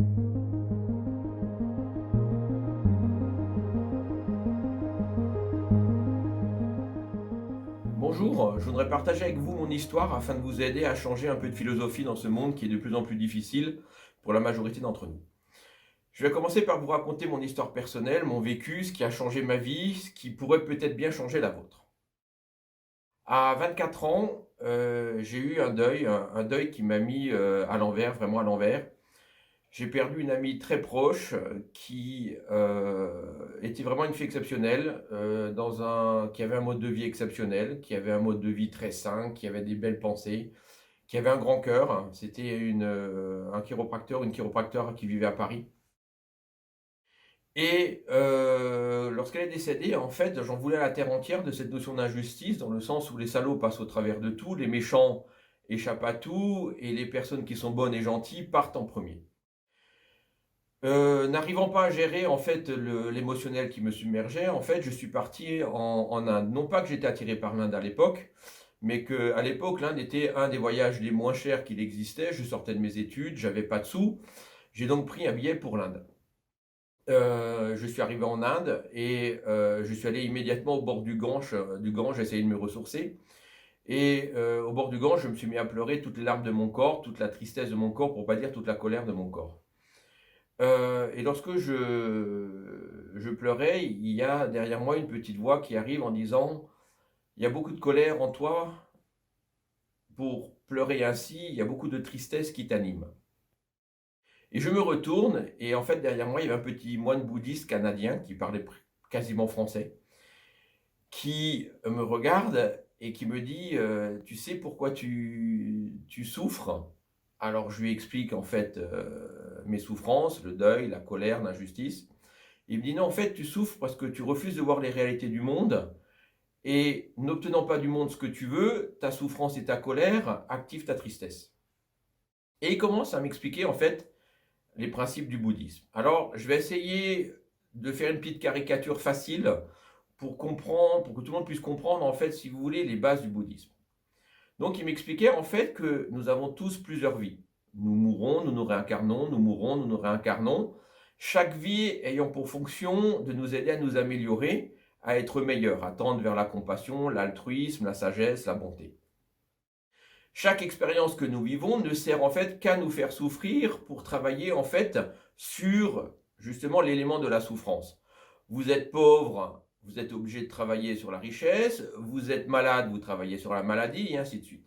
Bonjour, je voudrais partager avec vous mon histoire afin de vous aider à changer un peu de philosophie dans ce monde qui est de plus en plus difficile pour la majorité d'entre nous. Je vais commencer par vous raconter mon histoire personnelle, mon vécu, ce qui a changé ma vie, ce qui pourrait peut-être bien changer la vôtre. À 24 ans, j'ai eu un deuil qui m'a mis à l'envers, vraiment à l'envers. J'ai perdu une amie très proche qui était vraiment une fille exceptionnelle, qui avait un mode de vie exceptionnel, qui avait un mode de vie très sain, qui avait des belles pensées, qui avait un grand cœur. C'était un chiropracteur, une chiropracteur qui vivait à Paris. Et lorsqu'elle est décédée, en fait, j'en voulais à la terre entière de cette notion d'injustice, dans le sens où les salauds passent au travers de tout, les méchants échappent à tout, et les personnes qui sont bonnes et gentilles partent en premier. N'arrivant pas à gérer en fait l'émotionnel qui me submergeait, en fait, je suis parti en Inde. Non pas que j'étais attiré par l'Inde à l'époque, mais qu'à l'époque, l'Inde était un des voyages les moins chers qu'il existait. Je sortais de mes études, j'avais pas de sous. J'ai donc pris un billet pour l'Inde. Je suis arrivé en Inde et je suis allé immédiatement au bord du Gange, essayer de me ressourcer. Et au bord du Gange, je me suis mis à pleurer toutes les larmes de mon corps, toute la tristesse de mon corps, pour pas dire toute la colère de mon corps. Et lorsque je pleurais, il y a derrière moi une petite voix qui arrive en disant: «Il y a beaucoup de colère en toi pour pleurer ainsi, il y a beaucoup de tristesse qui t'anime». Et je me retourne et en fait derrière moi, il y avait un petit moine bouddhiste canadien qui parlait quasiment français, qui me regarde et qui me dit: «Tu sais pourquoi tu souffres?» Alors je lui explique en fait, mes souffrances, le deuil, la colère, l'injustice. Il me dit: «Non, en fait, tu souffres parce que tu refuses de voir les réalités du monde et n'obtenant pas du monde ce que tu veux, ta souffrance et ta colère activent ta tristesse». Et il commence à m'expliquer en fait les principes du bouddhisme. Alors, je vais essayer de faire une petite caricature facile pour comprendre, pour que tout le monde puisse comprendre en fait, si vous voulez, les bases du bouddhisme. Donc, il m'expliquait en fait que nous avons tous plusieurs vies. Nous mourons, nous nous réincarnons, nous mourons, nous nous réincarnons. Chaque vie ayant pour fonction de nous aider à nous améliorer, à être meilleurs, à tendre vers la compassion, l'altruisme, la sagesse, la bonté. Chaque expérience que nous vivons ne sert en fait qu'à nous faire souffrir pour travailler en fait sur justement l'élément de la souffrance. Vous êtes pauvre, vous êtes obligé de travailler sur la richesse, vous êtes malade, vous travaillez sur la maladie, et ainsi de suite.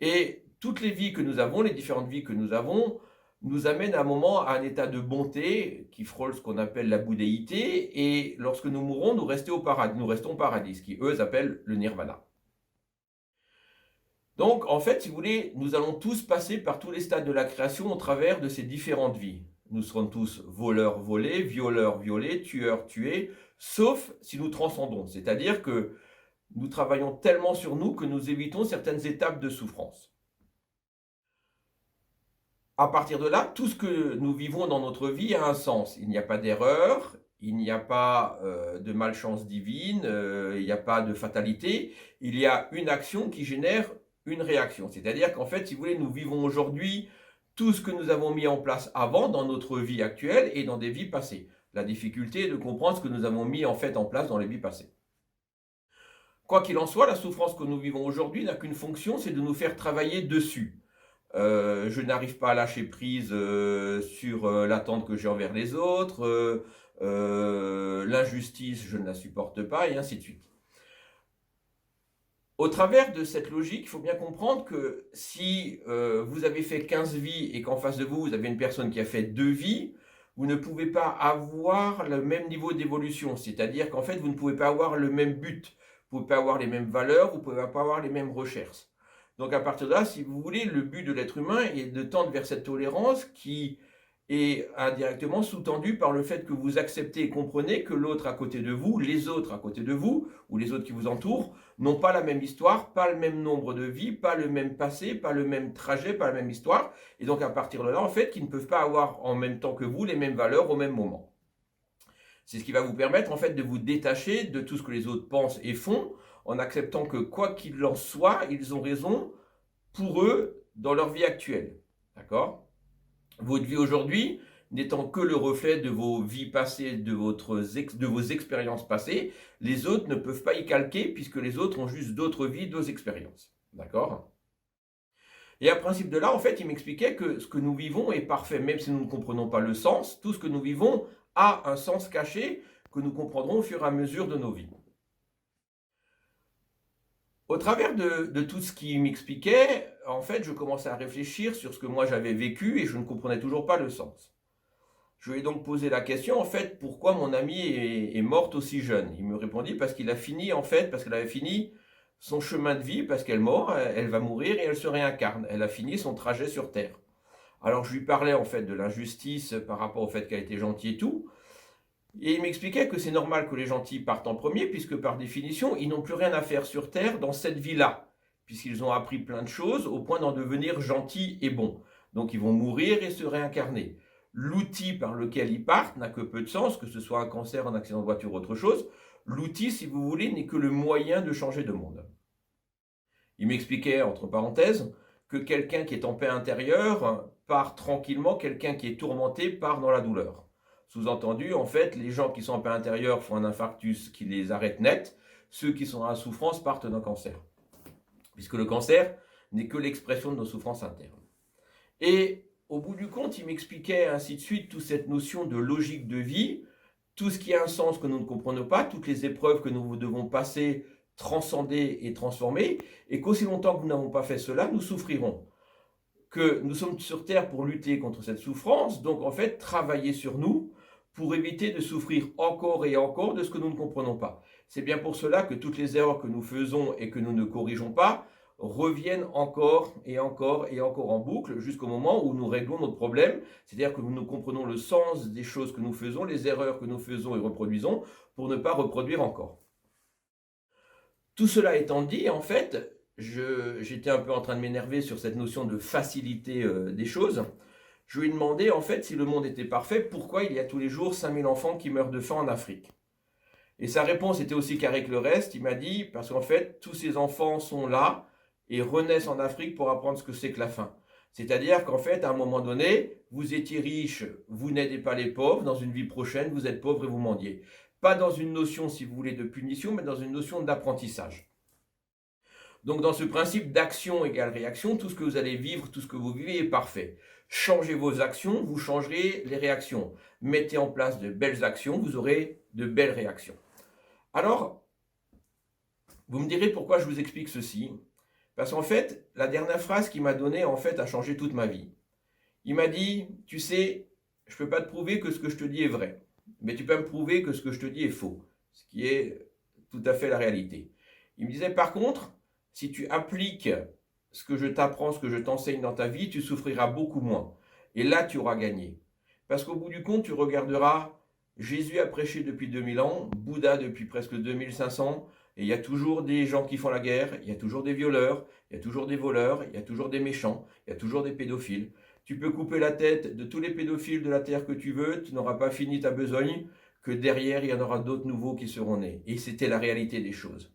Et toutes les vies que nous avons, les différentes vies que nous avons, nous amènent à un moment à un état de bonté qui frôle ce qu'on appelle la bouddhéité, et lorsque nous mourons, nous restons au paradis, ce qui eux appellent le nirvana. Donc, en fait, si vous voulez, nous allons tous passer par tous les stades de la création au travers de ces différentes vies. Nous serons tous voleurs volés, violeurs violés, tueurs tués, sauf si nous transcendons. C'est-à-dire que nous travaillons tellement sur nous que nous évitons certaines étapes de souffrance. À partir de là, tout ce que nous vivons dans notre vie a un sens. Il n'y a pas d'erreur, il n'y a pas de malchance divine, il n'y a pas de fatalité. Il y a une action qui génère une réaction. C'est-à-dire qu'en fait, si vous voulez, nous vivons aujourd'hui tout ce que nous avons mis en place avant dans notre vie actuelle et dans des vies passées. La difficulté est de comprendre ce que nous avons mis en fait en place dans les vies passées. Quoi qu'il en soit, la souffrance que nous vivons aujourd'hui n'a qu'une fonction, c'est de nous faire travailler dessus. Je n'arrive pas à lâcher prise sur l'attente que j'ai envers les autres, l'injustice, je ne la supporte pas, et ainsi de suite. Au travers de cette logique, il faut bien comprendre que si vous avez fait 15 vies et qu'en face de vous, vous avez une personne qui a fait 2 vies, vous ne pouvez pas avoir le même niveau d'évolution. C'est-à-dire qu'en fait, vous ne pouvez pas avoir le même but, vous ne pouvez pas avoir les mêmes valeurs, vous ne pouvez pas avoir les mêmes recherches. Donc à partir de là, si vous voulez, le but de l'être humain est de tendre vers cette tolérance qui est indirectement sous-tendue par le fait que vous acceptez et comprenez que l'autre à côté de vous, les autres à côté de vous, ou les autres qui vous entourent, n'ont pas la même histoire, pas le même nombre de vies, pas le même passé, pas le même trajet, pas la même histoire, et donc à partir de là, en fait, qu'ils ne peuvent pas avoir en même temps que vous les mêmes valeurs au même moment. C'est ce qui va vous permettre en fait de vous détacher de tout ce que les autres pensent et font, en acceptant que quoi qu'il en soit, ils ont raison pour eux dans leur vie actuelle. D'accord ? Votre vie aujourd'hui n'étant que le reflet de vos vies passées, de vos expériences passées. Les autres ne peuvent pas y calquer puisque les autres ont juste d'autres vies, d'autres expériences. D'accord? Et à principe de là, en fait, il m'expliquait que ce que nous vivons est parfait, même si nous ne comprenons pas le sens. Tout ce que nous vivons a un sens caché que nous comprendrons au fur et à mesure de nos vies. Au travers de tout ce qu'il m'expliquait, en fait, je commençais à réfléchir sur ce que moi j'avais vécu et je ne comprenais toujours pas le sens. Je lui ai donc posé la question, en fait, pourquoi mon amie est morte aussi jeune. Il me répondit parce qu'il a fini, en fait, parce qu'elle avait fini son chemin de vie, parce qu'elle mort, elle va mourir et elle se réincarne. Elle a fini son trajet sur Terre. Alors je lui parlais, en fait, de l'injustice par rapport au fait qu'elle était gentille et tout. Et il m'expliquait que c'est normal que les gentils partent en premier, puisque par définition, ils n'ont plus rien à faire sur Terre dans cette vie-là, puisqu'ils ont appris plein de choses au point d'en devenir gentils et bons. Donc ils vont mourir et se réincarner. L'outil par lequel ils partent n'a que peu de sens, que ce soit un cancer, un accident de voiture ou autre chose. L'outil, si vous voulez, n'est que le moyen de changer de monde. Il m'expliquait, entre parenthèses, que quelqu'un qui est en paix intérieure part tranquillement, quelqu'un qui est tourmenté part dans la douleur. Sous-entendu, en fait, les gens qui sont en paix intérieure font un infarctus qui les arrête net, ceux qui sont dans la souffrance partent d'un cancer. Puisque le cancer n'est que l'expression de nos souffrances internes. Et au bout du compte, il m'expliquait ainsi de suite toute cette notion de logique de vie, tout ce qui a un sens que nous ne comprenons pas, toutes les épreuves que nous devons passer, transcender et transformer, et qu'aussi longtemps que nous n'avons pas fait cela, nous souffrirons. Que nous sommes sur Terre pour lutter contre cette souffrance, donc en fait travailler sur nous pour éviter de souffrir encore et encore de ce que nous ne comprenons pas. C'est bien pour cela que toutes les erreurs que nous faisons et que nous ne corrigeons pas reviennent encore et encore et encore en boucle jusqu'au moment où nous réglons notre problème, c'est-à-dire que nous comprenons le sens des choses que nous faisons, les erreurs que nous faisons et reproduisons pour ne pas reproduire encore. Tout cela étant dit, en fait, j'étais un peu en train de m'énerver sur cette notion de facilité des choses. Je lui ai demandé, en fait, si le monde était parfait, pourquoi il y a tous les jours 5000 enfants qui meurent de faim en Afrique? Et sa réponse était aussi carrée que le reste. Il m'a dit, parce qu'en fait, tous ces enfants sont là et renaissent en Afrique pour apprendre ce que c'est que la faim. C'est-à-dire qu'en fait, à un moment donné, vous étiez riche, vous n'aidez pas les pauvres, dans une vie prochaine, vous êtes pauvre et vous mendiez. Pas dans une notion, si vous voulez, de punition, mais dans une notion d'apprentissage. Donc dans ce principe d'action égale réaction, tout ce que vous allez vivre, tout ce que vous vivez est parfait. Changez vos actions, vous changerez les réactions. Mettez en place de belles actions, vous aurez de belles réactions. Alors, vous me direz pourquoi je vous explique ceci. Parce qu'en fait, la dernière phrase qu'il m'a donnée, en fait, a changé toute ma vie. Il m'a dit, tu sais, je ne peux pas te prouver que ce que je te dis est vrai, mais tu peux me prouver que ce que je te dis est faux, ce qui est tout à fait la réalité. Il me disait, par contre, si tu appliques ce que je t'apprends, ce que je t'enseigne dans ta vie, tu souffriras beaucoup moins. Et là, tu auras gagné. Parce qu'au bout du compte, tu regarderas, Jésus a prêché depuis 2000 ans, Bouddha depuis presque 2500, et il y a toujours des gens qui font la guerre, il y a toujours des violeurs, il y a toujours des voleurs, il y a toujours des méchants, il y a toujours des pédophiles. Tu peux couper la tête de tous les pédophiles de la terre que tu veux, tu n'auras pas fini ta besogne, que derrière, il y en aura d'autres nouveaux qui seront nés. Et c'était la réalité des choses.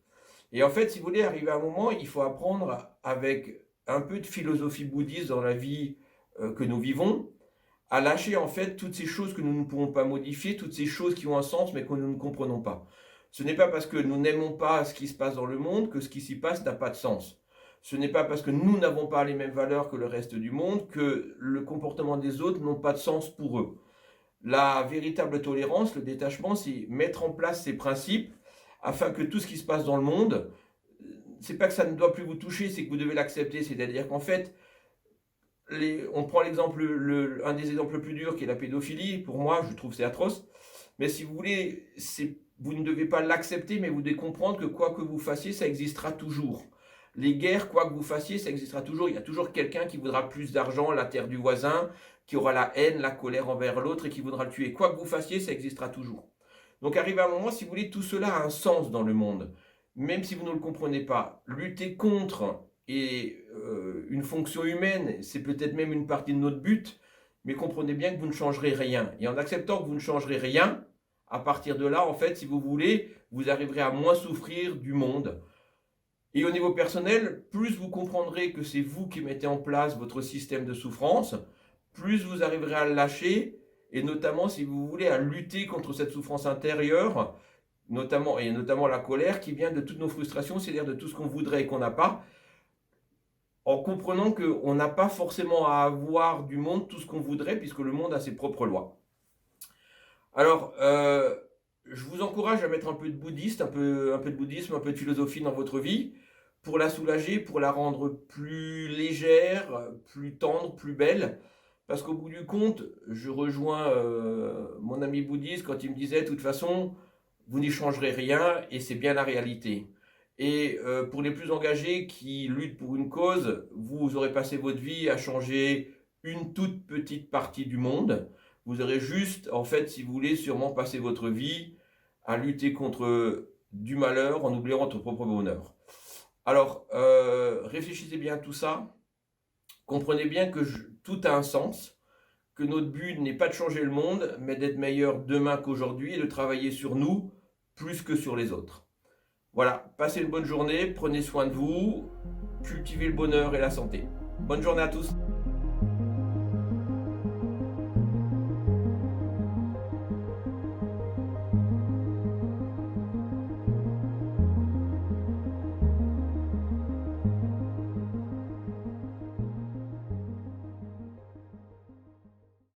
Et en fait, si vous voulez, arriver à un moment, il faut apprendre avec un peu de philosophie bouddhiste dans la vie que nous vivons, à lâcher en fait toutes ces choses que nous ne pouvons pas modifier, toutes ces choses qui ont un sens mais que nous ne comprenons pas. Ce n'est pas parce que nous n'aimons pas ce qui se passe dans le monde que ce qui s'y passe n'a pas de sens. Ce n'est pas parce que nous n'avons pas les mêmes valeurs que le reste du monde que le comportement des autres n'ont pas de sens pour eux. La véritable tolérance, le détachement, c'est mettre en place ces principes afin que tout ce qui se passe dans le monde, c'est pas que ça ne doit plus vous toucher, c'est que vous devez l'accepter. C'est-à-dire qu'en fait, on prend l'exemple, un des exemples les plus durs qui est la pédophilie. Pour moi, je trouve que c'est atroce. Mais si vous voulez, vous ne devez pas l'accepter, mais vous devez comprendre que quoi que vous fassiez, ça existera toujours. Les guerres, quoi que vous fassiez, ça existera toujours. Il y a toujours quelqu'un qui voudra plus d'argent, la terre du voisin, qui aura la haine, la colère envers l'autre et qui voudra le tuer. Quoi que vous fassiez, ça existera toujours. Donc arrivé à un moment, si vous voulez, tout cela a un sens dans le monde. Même si vous ne le comprenez pas, lutter contre est une fonction humaine, c'est peut-être même une partie de notre but, mais comprenez bien que vous ne changerez rien. Et en acceptant que vous ne changerez rien, à partir de là, en fait, si vous voulez, vous arriverez à moins souffrir du monde. Et au niveau personnel, plus vous comprendrez que c'est vous qui mettez en place votre système de souffrance, plus vous arriverez à le lâcher et notamment, si vous voulez, à lutter contre cette souffrance intérieure, notamment la colère qui vient de toutes nos frustrations, c'est-à-dire de tout ce qu'on voudrait et qu'on n'a pas, en comprenant qu'on n'a pas forcément à avoir du monde tout ce qu'on voudrait, puisque le monde a ses propres lois. Alors, je vous encourage à mettre un peu de bouddhiste, un peu de bouddhisme, un peu de philosophie dans votre vie, pour la soulager, pour la rendre plus légère, plus tendre, plus belle. Parce qu'au bout du compte, je rejoins mon ami bouddhiste quand il me disait, de toute façon, vous n'y changerez rien et c'est bien la réalité. Et pour les plus engagés qui luttent pour une cause, vous aurez passé votre vie à changer une toute petite partie du monde. Vous aurez juste, en fait, si vous voulez, sûrement passé votre vie à lutter contre du malheur en oubliant votre propre bonheur. Alors, réfléchissez bien à tout ça. Comprenez bien que tout a un sens, que notre but n'est pas de changer le monde, mais d'être meilleur demain qu'aujourd'hui et de travailler sur nous plus que sur les autres. Voilà, passez une bonne journée, prenez soin de vous, cultivez le bonheur et la santé. Bonne journée à tous.